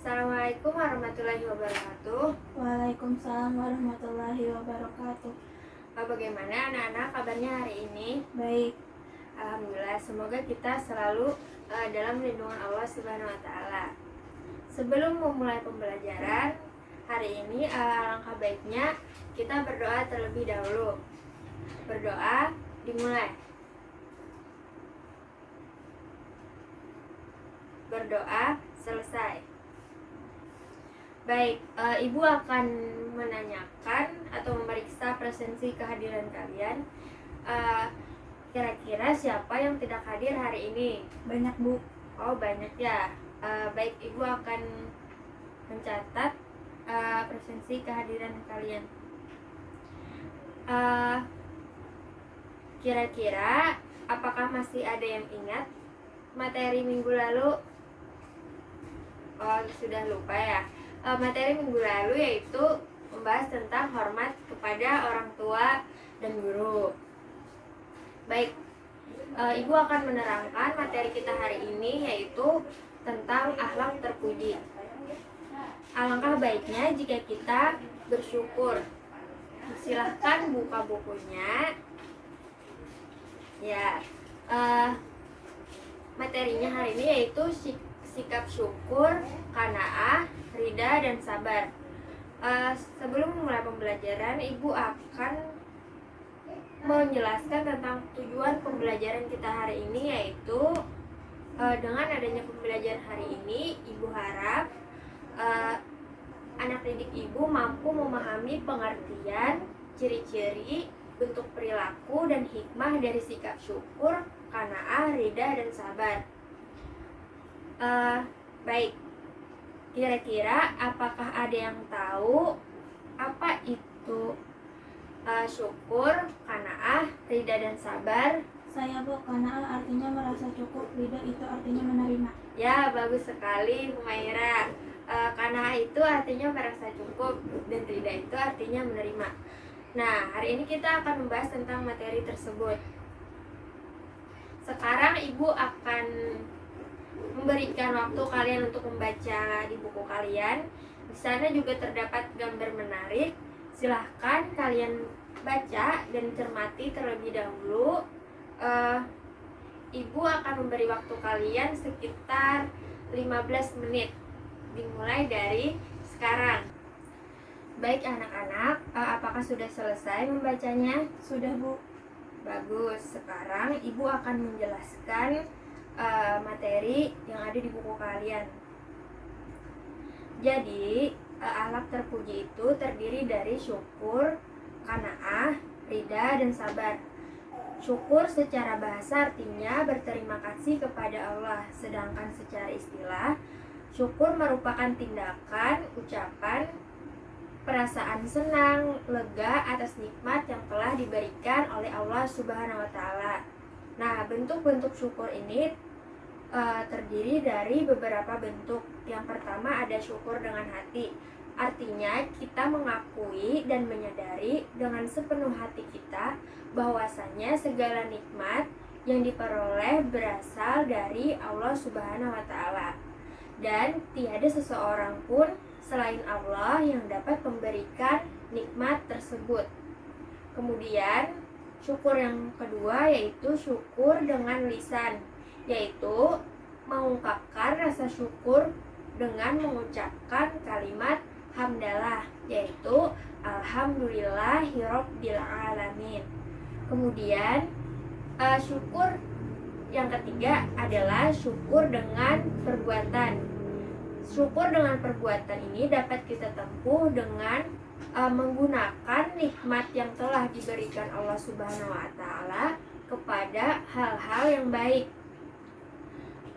Assalamualaikum warahmatullahi wabarakatuh. Waalaikumsalam warahmatullahi wabarakatuh. Bagaimana anak-anak kabarnya hari ini? Baik, Alhamdulillah, semoga kita selalu dalam lindungan Allah Subhanahu wa taala. Sebelum memulai pembelajaran hari ini, alangkah baiknya kita berdoa terlebih dahulu. Berdoa dimulai. Berdoa selesai. Baik, Ibu akan menanyakan atau memeriksa presensi kehadiran kalian. Kira-kira siapa yang tidak hadir hari ini? banyak Bu. Oh, banyak ya. Baik, Ibu akan mencatat presensi kehadiran kalian. Kira-kira apakah masih ada yang ingat materi minggu lalu? Oh, sudah lupa ya. Materi minggu lalu yaitu membahas tentang hormat kepada orang tua dan guru. Baik, Ibu akan menerangkan materi kita hari ini yaitu tentang akhlak terpuji. Alangkah baiknya jika kita bersyukur. Silahkan buka bukunya. Ya, materinya hari ini yaitu sikap syukur, qanaah, ridha, dan sabar. Sebelum memulai pembelajaran, Ibu akan menjelaskan tentang tujuan pembelajaran kita hari ini, yaitu dengan adanya pembelajaran hari ini, Ibu harap anak didik Ibu mampu memahami pengertian, ciri-ciri, bentuk perilaku, dan hikmah dari sikap syukur, qanaah, ridha, dan sabar. Baik, kira-kira apakah ada yang tahu apa itu syukur, qanaah, ridha, dan sabar? Saya Bu, qanaah artinya merasa cukup, ridha itu artinya menerima. Ya, bagus sekali Humaira. Qanaah itu artinya merasa cukup dan ridha itu artinya menerima. Nah, hari ini kita akan membahas tentang materi tersebut. Sekarang Ibu akan memberikan waktu kalian untuk membaca di buku kalian. Di sana juga terdapat gambar menarik. Silahkan kalian baca dan cermati terlebih dahulu. Ibu akan memberi waktu kalian sekitar 15 menit. Dimulai dari sekarang. Baik anak-anak, apakah sudah selesai membacanya? Sudah Bu. Bagus, sekarang Ibu akan menjelaskan materi yang ada di buku kalian. Jadi, akhlak terpuji itu terdiri dari syukur, qanaah, ridha, dan sabar. Syukur secara bahasa artinya berterima kasih kepada Allah, sedangkan secara istilah, syukur merupakan tindakan, ucapan, perasaan senang, lega atas nikmat yang telah diberikan oleh Allah Subhanahu wa taala. Nah, bentuk-bentuk syukur ini terdiri dari beberapa bentuk. Yang pertama ada syukur dengan hati. Artinya kita mengakui dan menyadari dengan sepenuh hati kita bahwasanya segala nikmat yang diperoleh berasal dari Allah Subhanahu wa taala. Dan tiada seseorang pun selain Allah yang dapat memberikan nikmat tersebut. Kemudian syukur yang kedua yaitu syukur dengan lisan, yaitu mengungkapkan rasa syukur dengan mengucapkan kalimat hamdalah, yaitu alhamdulillahirabbil alamin. Kemudian syukur yang ketiga adalah syukur dengan perbuatan. Syukur dengan perbuatan ini dapat kita tempuh dengan menggunakan nikmat yang telah diberikan Allah Subhanahu wa taala kepada hal-hal yang baik.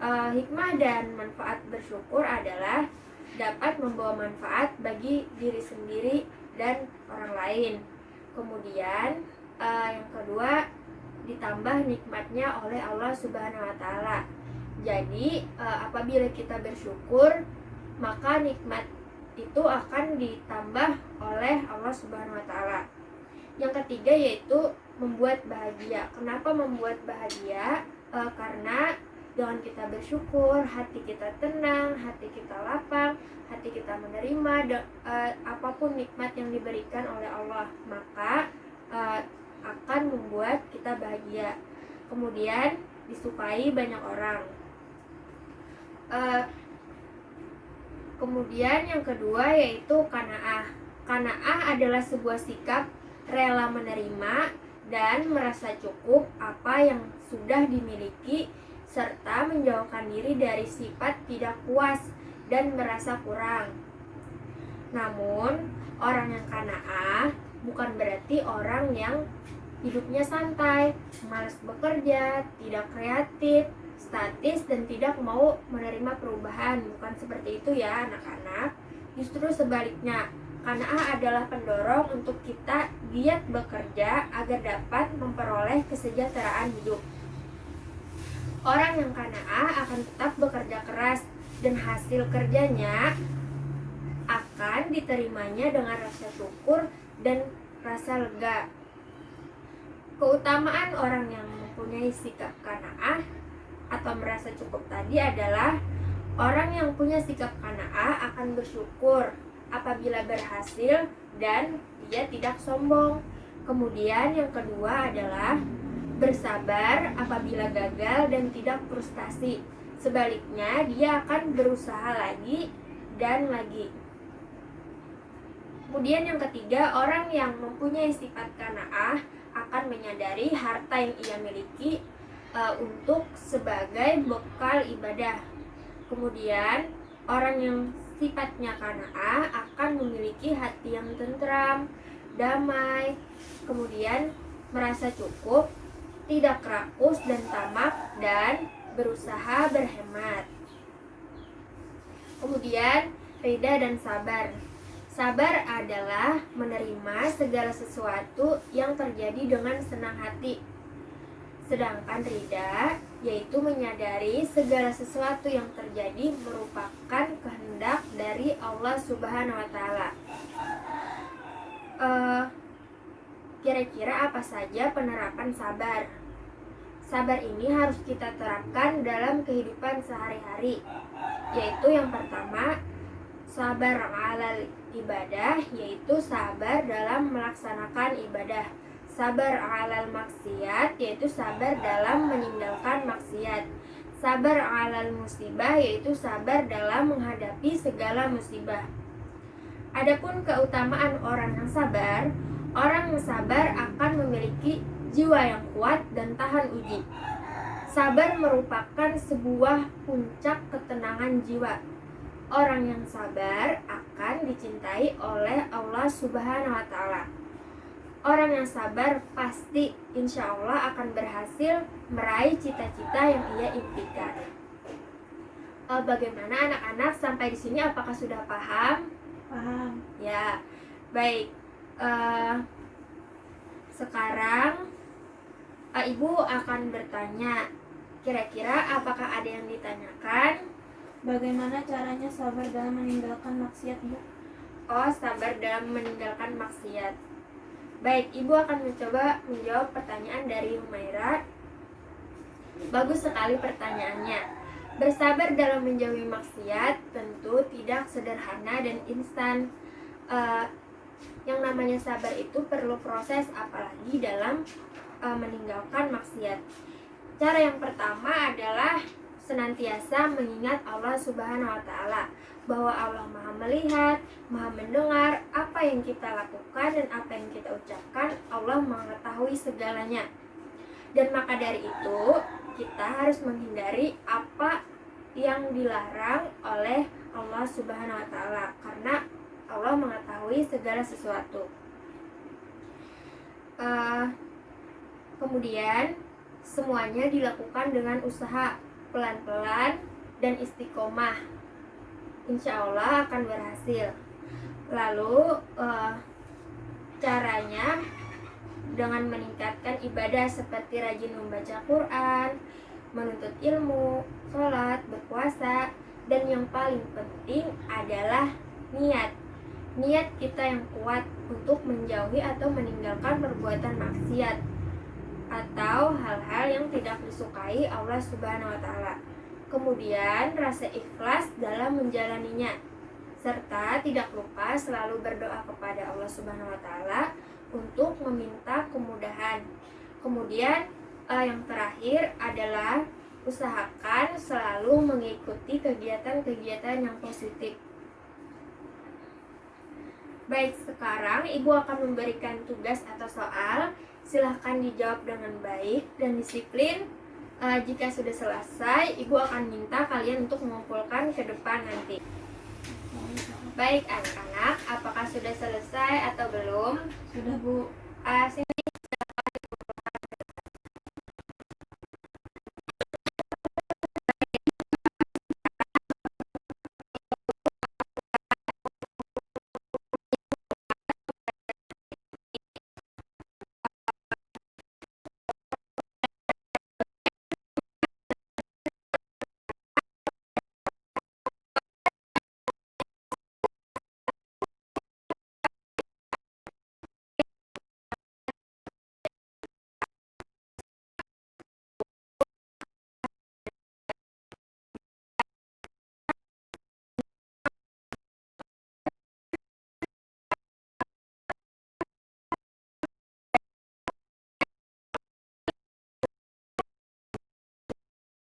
Hikmah dan manfaat bersyukur adalah dapat membawa manfaat bagi diri sendiri dan orang lain. Kemudian yang kedua, ditambah nikmatnya oleh Allah Subhanahu wa taala. Jadi apabila kita bersyukur, maka nikmat itu akan ditambah oleh Allah Subhanahu wa taala. Yang ketiga yaitu membuat bahagia. Kenapa membuat bahagia? Karena Dengan kita bersyukur, hati kita tenang, hati kita lapang, hati kita menerima apapun nikmat yang diberikan oleh Allah, maka akan membuat kita bahagia. Kemudian disukai banyak orang. Kemudian yang kedua yaitu qanaah. Qanaah adalah sebuah sikap rela menerima dan merasa cukup apa yang sudah dimiliki, serta menjauhkan diri dari sifat tidak puas dan merasa kurang. Namun, orang yang qanaah bukan berarti orang yang hidupnya santai, malas bekerja, tidak kreatif, statis, dan tidak mau menerima perubahan. Bukan seperti itu ya anak-anak. Justru sebaliknya, qanaah adalah pendorong untuk kita giat bekerja agar dapat memperoleh kesejahteraan hidup. Orang yang qanaah akan tetap bekerja keras dan hasil kerjanya akan diterimanya dengan rasa syukur dan rasa lega. Keutamaan orang yang mempunyai sikap qanaah atau merasa cukup tadi adalah orang yang punya sikap qanaah akan bersyukur apabila berhasil dan dia tidak sombong. Kemudian yang kedua adalah bersabar apabila gagal dan tidak frustasi. Sebaliknya, dia akan berusaha lagi dan lagi. Kemudian yang ketiga, orang yang mempunyai sifat qanaah akan menyadari harta yang ia miliki untuk sebagai bekal ibadah. Kemudian orang yang sifatnya qanaah akan memiliki hati yang tentram, damai, kemudian merasa cukup, tidak rakus dan tamak, dan berusaha berhemat. Kemudian rida dan sabar. Sabar adalah menerima segala sesuatu yang terjadi dengan senang hati. Sedangkan rida yaitu menyadari segala sesuatu yang terjadi merupakan kehendak dari Allah Subhanahu wa Ta'ala. Kira-kira apa saja penerapan sabar? Sabar ini harus kita terapkan dalam kehidupan sehari-hari, yaitu yang pertama, sabar alal ibadah, yaitu sabar dalam melaksanakan ibadah. Sabar alal maksiat, yaitu sabar dalam meninggalkan maksiat. Sabar alal musibah, yaitu sabar dalam menghadapi segala musibah. Adapun keutamaan orang yang sabar akan memiliki jiwa yang kuat dan tahan uji. Sabar merupakan sebuah puncak ketenangan jiwa. Orang yang sabar akan dicintai oleh Allah Subhanahu wa Ta'ala. Orang yang sabar pasti insya Allah akan berhasil meraih cita-cita yang ia impikan. Bagaimana anak-anak sampai di sini? Apakah sudah paham? Paham. Ya, baik. Sekarang Ibu akan bertanya. Kira-kira apakah ada yang ditanyakan? Bagaimana caranya sabar dalam meninggalkan maksiat, Bu? Oh, sabar dalam meninggalkan maksiat. Baik, Ibu akan mencoba menjawab pertanyaan dari Humaira. Bagus sekali pertanyaannya. Bersabar dalam menjauhi maksiat tentu tidak sederhana dan instan. Yang namanya sabar itu perlu proses, apalagi dalam meninggalkan maksiat. Cara yang pertama adalah senantiasa mengingat Allah Subhanahu wa Ta'ala, bahwa Allah Maha melihat, Maha mendengar apa yang kita lakukan dan apa yang kita ucapkan. Allah mengetahui segalanya. Dan maka dari itu, kita harus menghindari apa yang dilarang oleh Allah Subhanahu wa Ta'ala, karena Allah mengetahui segala sesuatu. Kemudian semuanya dilakukan dengan usaha, pelan-pelan dan istiqomah. Insya Allah akan berhasil. Lalu caranya dengan meningkatkan ibadah seperti rajin membaca Quran, menuntut ilmu, sholat, berpuasa, dan yang paling penting adalah niat. Niat kita yang kuat untuk menjauhi atau meninggalkan perbuatan maksiat. atau hal-hal yang tidak disukai Allah Subhanahu wa taala. Kemudian rasa ikhlas dalam menjalaninya, serta tidak lupa selalu berdoa kepada Allah Subhanahu wa taala untuk meminta kemudahan. Kemudian yang terakhir adalah usahakan selalu mengikuti kegiatan-kegiatan yang positif. Baik, sekarang Ibu akan memberikan tugas atau soal. Silahkan dijawab dengan baik dan disiplin. Jika sudah selesai, Ibu akan minta kalian untuk mengumpulkan ke depan nanti. Baik anak-anak, apakah sudah selesai atau belum? Sudah, Bu. Sini.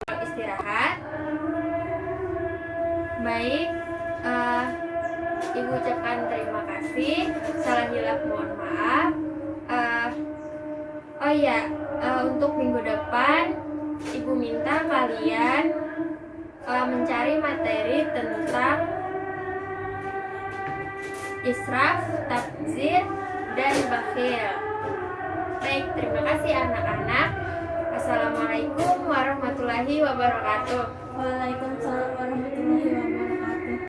Istirahat. Baik, Ibu ucapkan terima kasih. Salah hilaf mohon maaf. Oh ya, untuk minggu depan Ibu minta kalian mencari materi tentang israf, tabdzir, dan bakhil. Baik, terima kasih anak-anak. Assalamualaikum warahmatullahi wabarakatuh. Waalaikumsalam warahmatullahi wabarakatuh.